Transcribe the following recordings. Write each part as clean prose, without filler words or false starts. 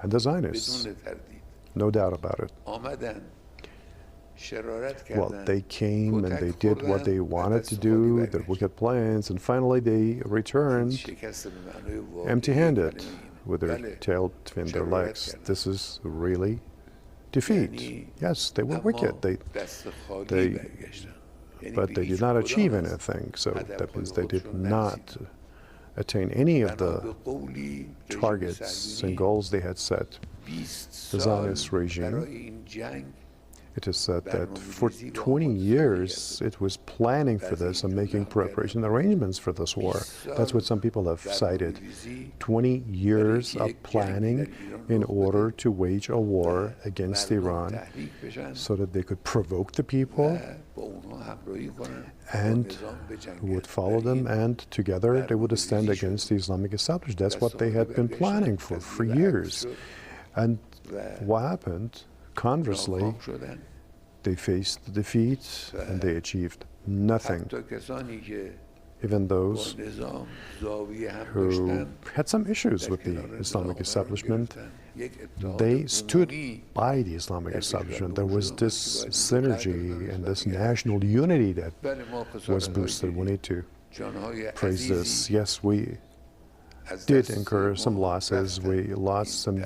and the Zionists. No doubt about it. Well, they came and they did what they wanted to do, their wicked plans, and finally they returned empty-handed with their tail between their legs. This is really defeat. Yes, they were wicked. But they did not achieve anything. So that means they did not attain any of the targets and goals they had set. The Zionist regime, it is said that for 20 years it was planning for this and making preparation arrangements for this war. That's what some people have cited. 20 years of planning in order to wage a war against Iran so that they could provoke the people and would follow them, and together they would stand against the Islamic establishment. That's what they had been planning for years. And what happened? Conversely, they faced defeat and they achieved nothing. Even those who had some issues with the Islamic establishment, they stood by the Islamic establishment. There was this synergy and this national unity that was boosted. We need to praise this. Yes, we did incur some losses. We lost some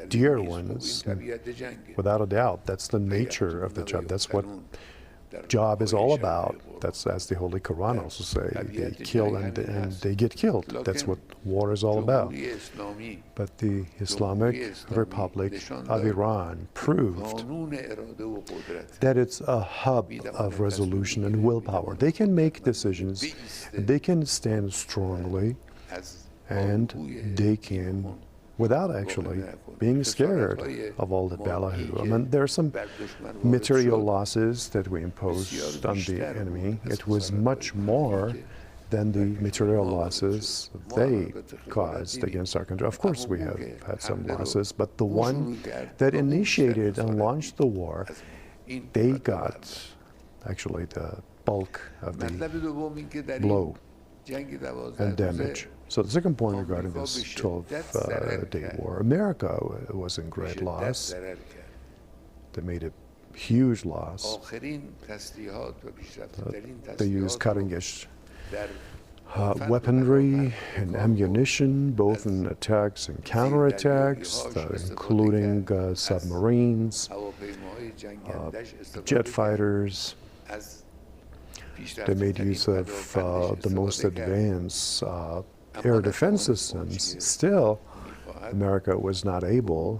dear ones, without a doubt. That's the nature of the job. That's what job is all about. That's, as the Holy Quran also say, they kill and they get killed. That's what war is all about. But the Islamic Republic of Iran proved that it's a hub of resolution and willpower. They can make decisions, they can stand strongly, and they can, without actually being scared of all the ballyhoo. I mean, there are some material losses that we imposed on the enemy. It was much more than the material losses they caused against our country. Of course, we have had some losses, but the one that initiated and launched the war, they got actually the bulk of the blow and damage. So the second point regarding this 12-day war, America was in great loss. They made a huge loss. They used cutting-edge weaponry and ammunition, both in attacks and counterattacks, including submarines, jet fighters. They made use of the most advanced air defense systems. Still, America was not able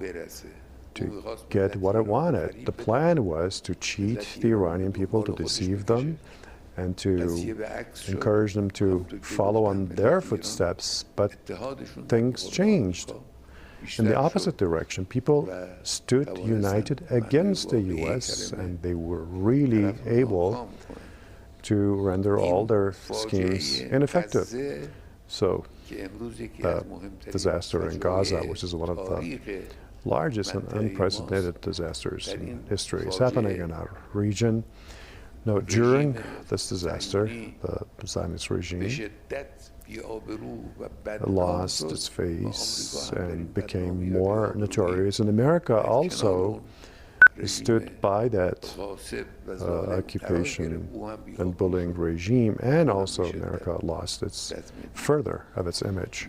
to get what it wanted. The plan was to cheat the Iranian people, to deceive them, and to encourage them to follow on their footsteps. But things changed in the opposite direction. People stood united against the U.S., and they were really able to render all their schemes ineffective. So the disaster in Gaza, which is one of the largest and unprecedented disasters in history, is happening in our region. Now, during this disaster, the Zionist regime lost its face and became more notorious. And America also stood by that occupation and bullying regime, and also America lost its further of its image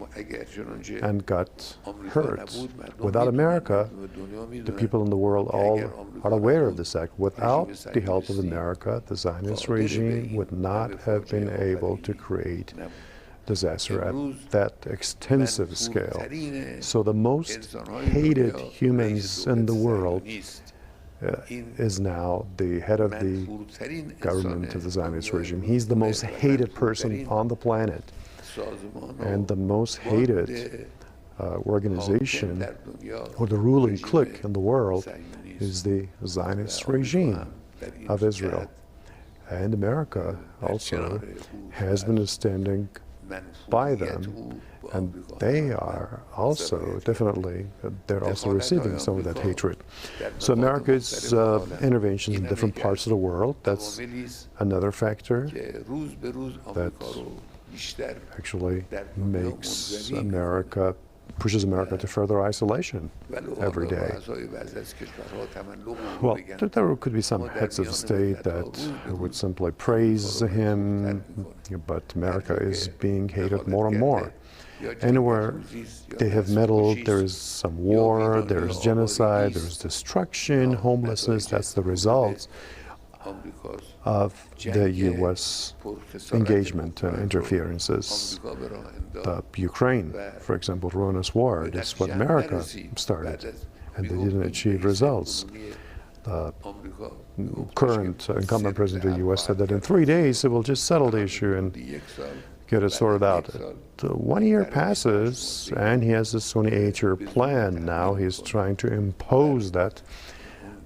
and got hurt. Without America, the people in the world all are aware of this act. Without the help of America, the Zionist regime would not have been able to create disaster at that extensive scale. So the most hated humans in the world is now the head of the government of the Zionist regime. He's the most hated person on the planet. And the most hated organization, or the ruling clique in the world, is the Zionist regime of Israel. And America also has been standing by them, and they are also definitely, they're also receiving some of that hatred. So America's interventions in different parts of the world, that's another factor that actually makes America pushes America to further isolation every day. Well, there could be some heads of state that would simply praise him, but America is being hated more and more. Anywhere they have meddled, there is some war, there is genocide, there is destruction, homelessness. That's the result of the U.S. engagement and interferences. The Ukraine, for example, ruinous war, is what America started, and they didn't achieve results. The current incumbent president of the U.S. said that in 3 days he will just settle the issue and get it sorted out. 1 year passes, and he has this 28-year plan now. He's trying to impose that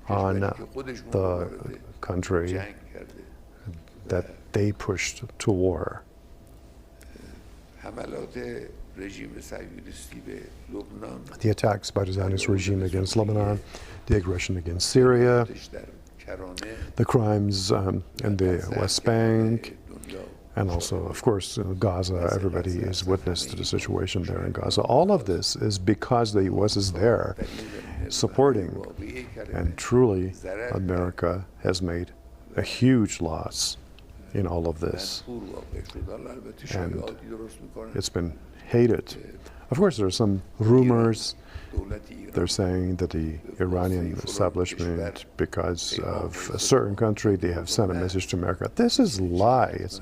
on the country that they pushed to war. The attacks by the Zionist regime against Lebanon, the aggression against Syria, the crimes in the West Bank, and also, of course, Gaza. Everybody is witness to the situation there in Gaza. All of this is because the U.S. is there supporting, and truly America has made a huge loss in all of this, and it's been hated. Of course, there are some rumors. They're saying that the Iranian establishment, because of a certain country, they have sent a message to America. This is lie. It's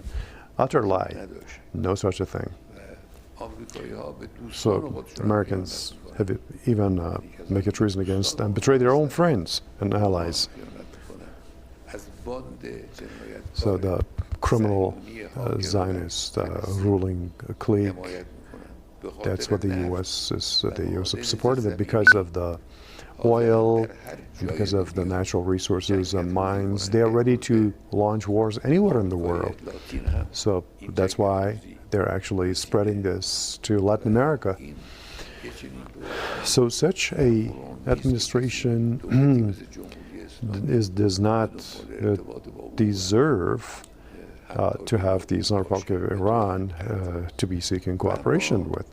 utter lie. No such a thing. So Americans have even make a treason against and betray their own friends and allies. So the criminal Zionist ruling clique, that's what the U.S. is. The U.S. supported it because of the oil, and because of the natural resources and mines. They are ready to launch wars anywhere in the world. So that's why they're actually spreading this to Latin America. So such a administration does not deserve to have the Islamic Republic of Iran to be seeking cooperation with.